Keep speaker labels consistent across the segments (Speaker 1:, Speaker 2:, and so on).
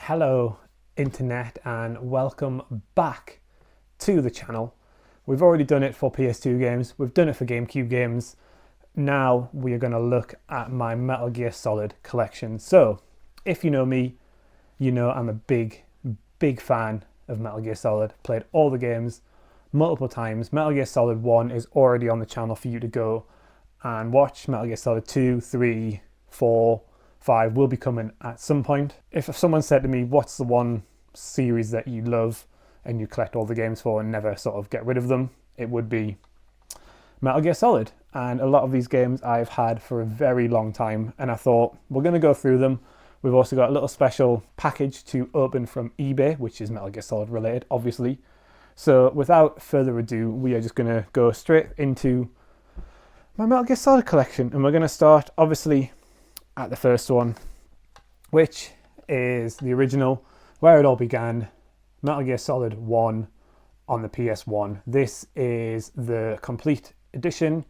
Speaker 1: Hello internet and welcome back to the channel. We've already done it for PS2 games, we've done it for GameCube games. Now we are going to look at my Metal Gear Solid collection. So if you know me, you know I'm a big fan of Metal Gear Solid. Played all the games multiple times. Metal Gear Solid 1 is already on the channel for you to go and watch. Metal Gear Solid 2, 3, 4, 5 will be coming at some point. If someone said to me, what's the one series that you love and you collect all the games for and never sort of get rid of them, it would be Metal Gear Solid. And a lot of these games I've had for a very long time, and I thought we're going to go through them. We've also got a little special package to open from eBay, which is Metal Gear Solid related, obviously. So without further ado, we are just going to go straight into my Metal Gear Solid collection, and we're going to start obviously at the first one, which is the original, where it all began, Metal Gear Solid 1 on the PS1. This is the complete edition.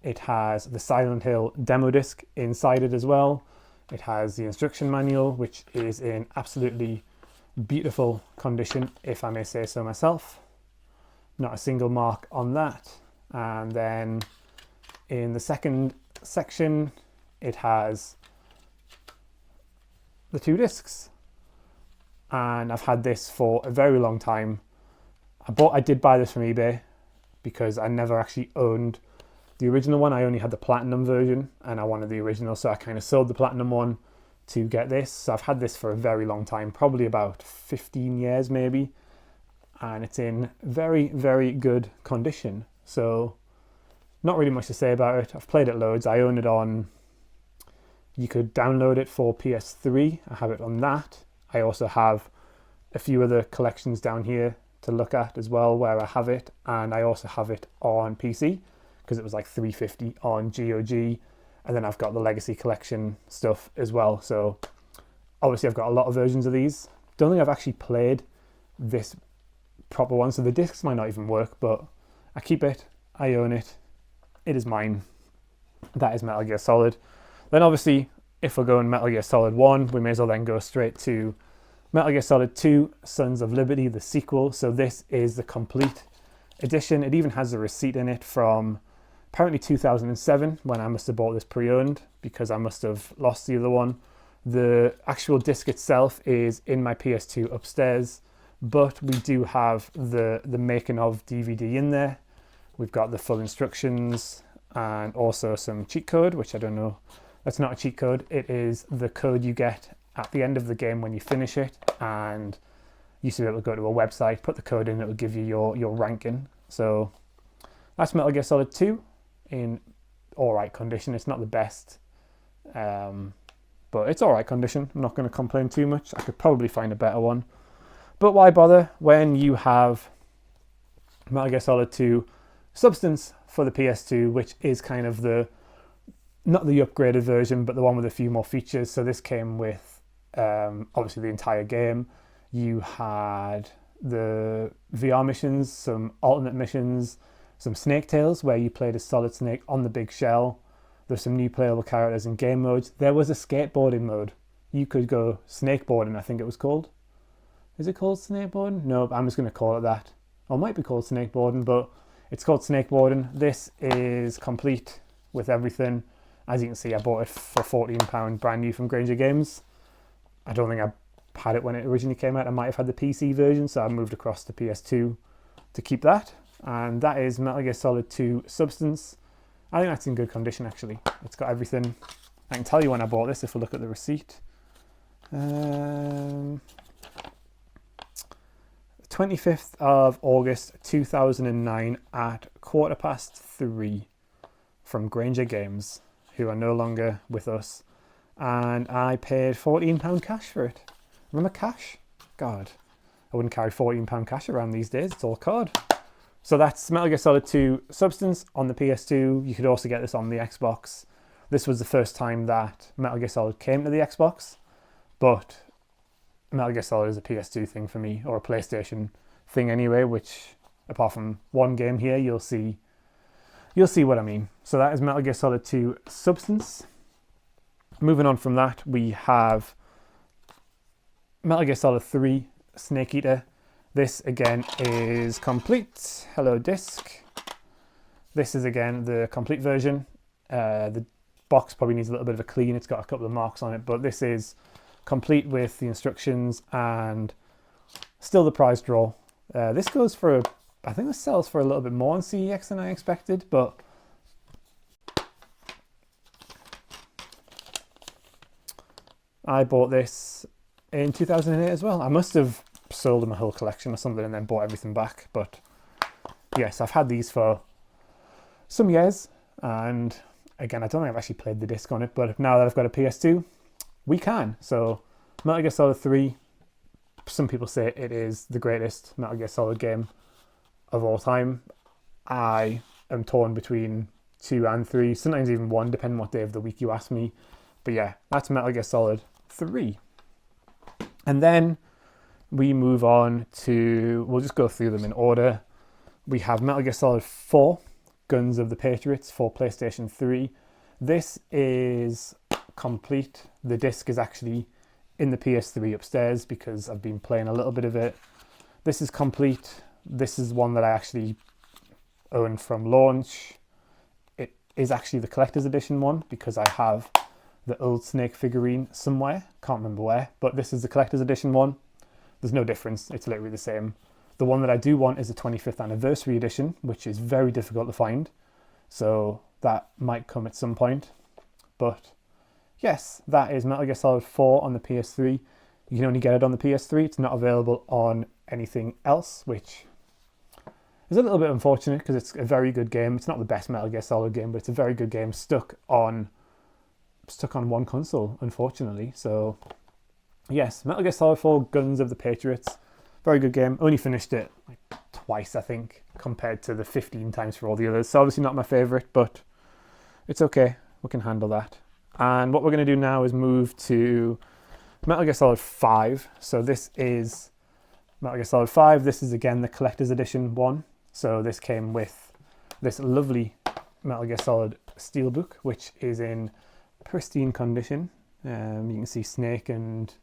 Speaker 1: It has the Silent Hill demo disc inside it as well. It has the instruction manual, which is in absolutely beautiful condition, if I may say so myself. Not a single mark on that. And then in the second section, it has the two discs, and I've had this for a very long time. I did buy this from eBay because I never actually owned the original one. I only had the platinum version and I wanted the original, so I kind of sold the platinum one to get this. So I've had this for a very long time, probably about 15 years maybe, and it's in very good condition. So not really much to say about it. I've played it loads. I own it on, you could download it for PS3. I have it on that. I also have a few other collections down here to look at as well where I have it, and I also have it on PC because it was like $3.50 on GOG, and then I've got the Legacy Collection stuff as well. So obviously I've got a lot of versions of these. Don't think I've actually played this proper one, so the discs might not even work, but I keep it, I own it, it is mine. That is Metal Gear Solid. Then obviously, if we're going Metal Gear Solid 1, we may as well then go straight to Metal Gear Solid 2, Sons of Liberty, the sequel. So this is the complete edition. It even has a receipt in it from apparently 2007, when I must have bought this pre-owned because I must have lost the other one. The actual disc itself is in my PS2 upstairs, but we do have the making of DVD in there. We've got the full instructions and also some cheat code, which I don't know. That's not a cheat code. It is the code you get at the end of the game when you finish it, and you used to be able to go to a website, put the code in, it will give you your ranking. So that's Metal Gear Solid 2 in alright condition. It's not the best, but it's alright condition. I'm not going to complain too much. I could probably find a better one, but why bother when you have Metal Gear Solid 2 Substance for the PS2, which is kind of not the upgraded version, but the one with a few more features. So this came with obviously the entire game. You had the VR missions, some alternate missions, some Snake Tales where you played as Solid Snake on the big shell. There's some new playable characters in game modes. There was a skateboarding mode. You could go snakeboarding, I think it was called. Is it called snakeboarding? No, I'm just going to call it that. Or it might be called snakeboarding, but it's called snakeboarding. This is complete with everything. As you can see, I bought it for £14 brand new from Granger Games. I don't think I had it when it originally came out. I might have had the PC version, so I moved across to PS2 to keep that. And that is Metal Gear Solid 2 Substance. I think that's in good condition, actually. It's got everything. I can tell you when I bought this if we look at the receipt. 25th of August 2009 at 3:15 from Granger Games, who are no longer with us, and I paid £14 cash for it. Remember cash? God, I wouldn't carry £14 cash around these days. It's all card. So that's Metal Gear Solid 2 Substance on the PS2. You could also get this on the Xbox. This was the first time that Metal Gear Solid came to the Xbox, but Metal Gear Solid is a PS2 thing for me, or a PlayStation thing anyway, which apart from one game here, you'll see what I mean. So that is Metal Gear Solid 2 Substance. Moving on from that, we have Metal Gear Solid 3 Snake Eater. This again is complete. Hello disc. This is again the complete version. The box probably needs a little bit of a clean. It's got a couple of marks on it, but this is complete with the instructions and still the prize draw. This goes for, I think this sells for a little bit more on CEX than I expected, but I bought this in 2008 as well. I must have sold them a whole collection or something and then bought everything back. But yes, I've had these for some years. And again, I don't think I've actually played the disc on it, but now that I've got a PS2, we can. So Metal Gear Solid 3, some people say it is the greatest Metal Gear Solid game of all time. I am torn between 2 and 3, sometimes even 1, depending what day of the week you ask me. But yeah, that's Metal Gear Solid 3. And then we move on to, we'll just go through them in order. We have Metal Gear Solid 4, Guns of the Patriots for PlayStation 3. This is complete. The disc is actually in the PS3 upstairs because I've been playing a little bit of it. This is complete. This is one that I actually owned from launch. It is actually the collector's edition one because I have the old Snake figurine somewhere, can't remember where, but this is the collector's edition one. There's no difference, it's literally the same. The one that I do want is the 25th anniversary edition, which is very difficult to find, so that might come at some point. But yes, that is Metal Gear Solid 4 on the PS3. You can only get it on the PS3, it's not available on anything else, which is a little bit unfortunate because it's a very good game. It's not the best Metal Gear Solid game, but it's a very good game stuck on one console, unfortunately. So yes, Metal Gear Solid 4 Guns of the Patriots, very good game. Only finished it like twice, I think, compared to the 15 times for all the others. So obviously not my favourite, but it's okay, we can handle that. And what we're going to do now is move to Metal Gear Solid 5. So this is Metal Gear Solid 5. This is again the collector's edition one. So this came with this lovely Metal Gear Solid steelbook, which is in pristine condition. You can see Snake and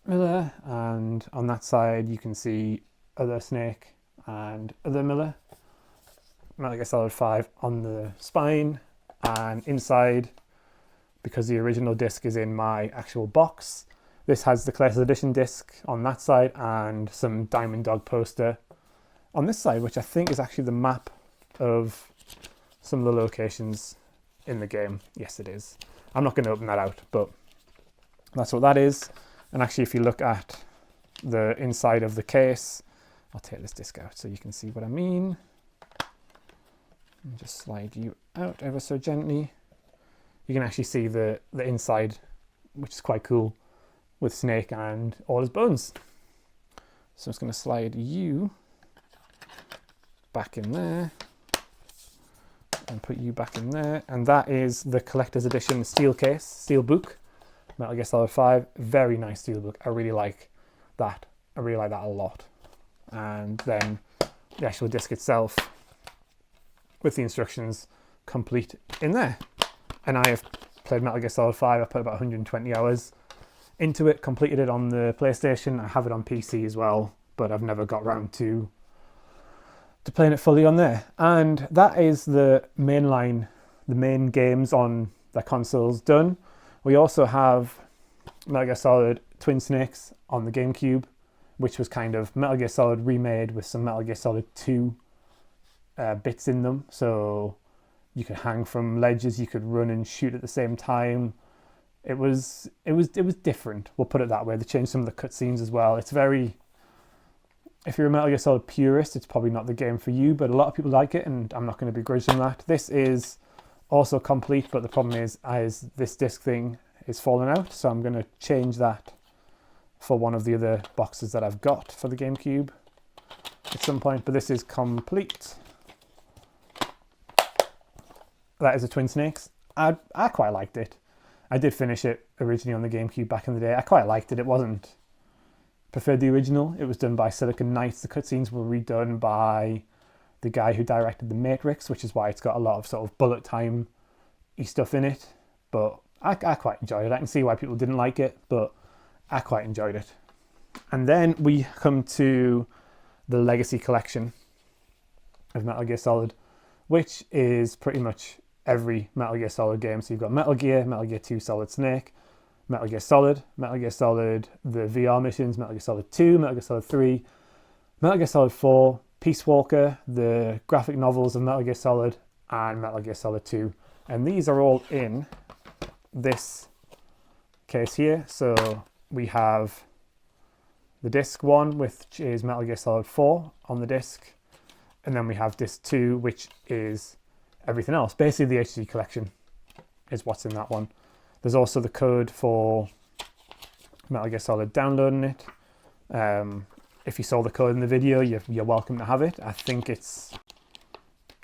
Speaker 1: Miller, and on that side you can see other Snake and other Miller. Metal Gear Solid 5 on the spine, and inside, because the original disc is in my actual box, this has the collector's edition disc on that side and some Diamond Dog poster on this side, which I think is actually the map of some of the locations in the game. Yes, it is. I'm not going to open that out, but that's what that is. And actually, if you look at the inside of the case, I'll take this disc out so you can see what I mean. And just slide you out ever so gently. You can actually see the inside, which is quite cool, with Snake and all his bones. So I'm just going to slide you back in there and put you back in there. And that is the collector's edition steel case, steel book, Metal Gear Solid 5. Very nice steel book. I really like that. I really like that a lot. And then the actual disc itself with the instructions complete in there. And I have played Metal Gear Solid 5. I put about 120 hours into it, completed it on the PlayStation. I have it on PC as well, but I've never got round to playing it fully on there. And that is the main games on the consoles done. We also have Metal Gear Solid Twin Snakes on the GameCube, which was kind of Metal Gear Solid remade with some Metal Gear Solid 2 bits in them. So you could hang from ledges, you could run and shoot at the same time. It was different, we'll put it that way. They changed some of the cutscenes as well. It's very, if you're a Metal Gear Solid purist, it's probably not the game for you, but a lot of people like it, and I'm not going to begrudge them that. This is also complete, but the problem is this disc thing is falling out, so I'm going to change that for one of the other boxes that I've got for the GameCube at some point, but this is complete. That is a Twin Snakes. I quite liked it. I did finish it originally on the GameCube back in the day. I quite liked it. It wasn't... preferred the original. It was done by Silicon Knights. The cutscenes were redone by the guy who directed The Matrix, which is why it's got a lot of sort of bullet time-y stuff in it. But I quite enjoyed it. I can see why people didn't like it, but I quite enjoyed it. And then we come to the Legacy Collection of Metal Gear Solid, which is pretty much every Metal Gear Solid game. So you've got Metal Gear 2 Solid Snake, Metal Gear Solid, the VR missions, Metal Gear Solid 2, Metal Gear Solid 3, Metal Gear Solid 4, Peace Walker, the graphic novels of Metal Gear Solid, and Metal Gear Solid 2. And these are all in this case here. So we have the disc 1, which is Metal Gear Solid 4 on the disc. And then we have disc 2, which is everything else. Basically, the HD collection is what's in that one. There's also the code for Metal Gear Solid downloading it. If you saw the code in the video, you're welcome to have it. I think it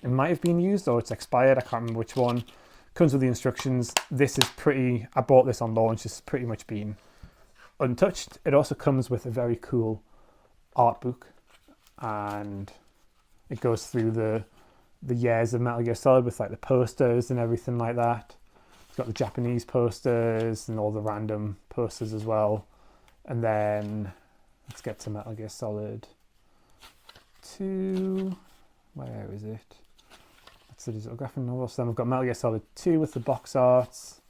Speaker 1: might have been used or it's expired. I can't remember which one. Comes with the instructions. This is I bought this on launch. It's pretty much been untouched. It also comes with a very cool art book, and it goes through the years of Metal Gear Solid with like the posters and everything like that. It's got the Japanese posters and all the random posters as well. And then let's get to Metal Gear Solid 2. Where is it? That's the digital graphic novel. So then we've got Metal Gear Solid 2 with the box arts,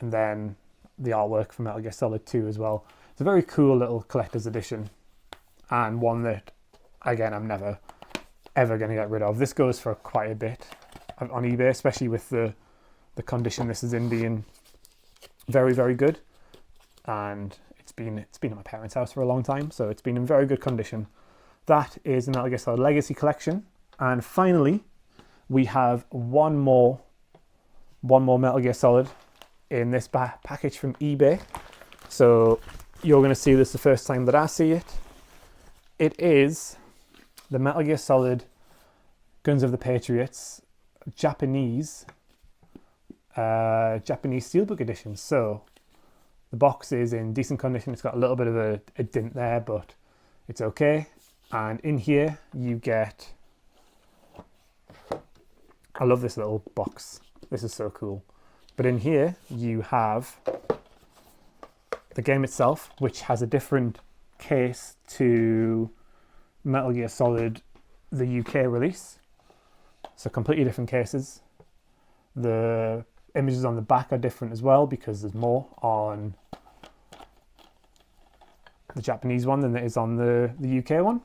Speaker 1: and then the artwork for Metal Gear Solid 2 as well. It's a very cool little collector's edition, and one that, again, I'm never ever going to get rid of. This goes for quite a bit on eBay, especially with the condition this is in being very, very good. And it's been at my parents' house for a long time, so it's been in very good condition. That is the Metal Gear Solid Legacy Collection. And finally, we have one more Metal Gear Solid in this package from eBay. So you're going to see this the first time that I see it. It is the Metal Gear Solid Guns of the Patriots Japanese Steelbook edition. So the box is in decent condition. It's got a little bit of a dent there, but it's okay. And in here you get, I love this little box. This is so cool. But in here you have the game itself, which has a different case to Metal Gear Solid, the UK release. So completely different cases. The images on the back are different as well, because there's more on the Japanese one than there is on the UK one.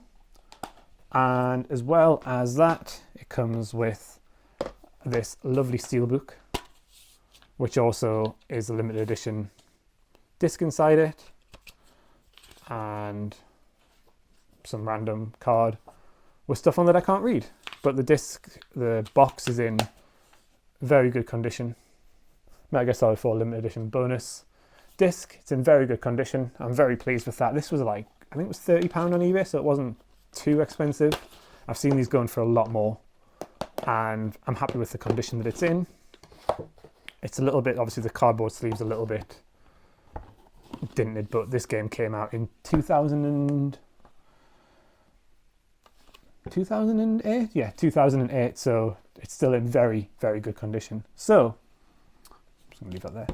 Speaker 1: And as well as that, it comes with this lovely steelbook, which also is a limited edition disc inside it, and some random card with stuff on that I can't read. But the box is in very good condition. Metal Gear Solid 4 limited edition bonus disc. It's in very good condition. I'm very pleased with that. This was like, I think it was £30 on eBay, so it wasn't too expensive. I've seen these going for a lot more, and I'm happy with the condition that it's in. It's a little bit, obviously the cardboard sleeve's a little bit dented, but this game came out in 2008? Yeah, 2008, so it's still in very, very good condition. So, I'm just going to leave that there.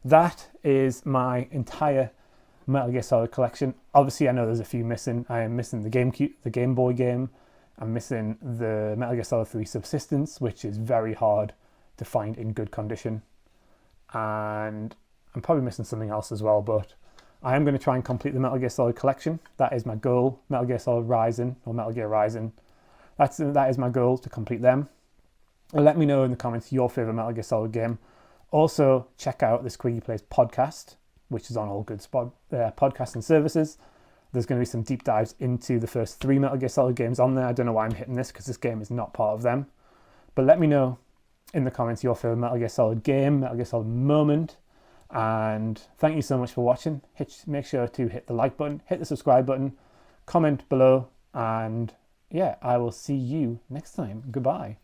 Speaker 1: That is my entire Metal Gear Solid collection. Obviously, I know there's a few missing. I am missing the Game Boy game. I'm missing the Metal Gear Solid 3 Subsistence, which is very hard to find in good condition. And I'm probably missing something else as well, but I am going to try and complete the Metal Gear Solid collection. That is my goal. Metal Gear Solid Rising, or Metal Gear Rising. That is my goal, to complete them. Let me know in the comments your favourite Metal Gear Solid game. Also, check out this Squiggy Plays podcast, which is on all good podcasting services. There's going to be some deep dives into the first 3 Metal Gear Solid games on there. I don't know why I'm hitting this, because this game is not part of them. But let me know in the comments your favourite Metal Gear Solid game, Metal Gear Solid moment. And thank you so much for watching. Make sure to hit the like button, hit the subscribe button, comment below, and yeah, I will see you next time. Goodbye.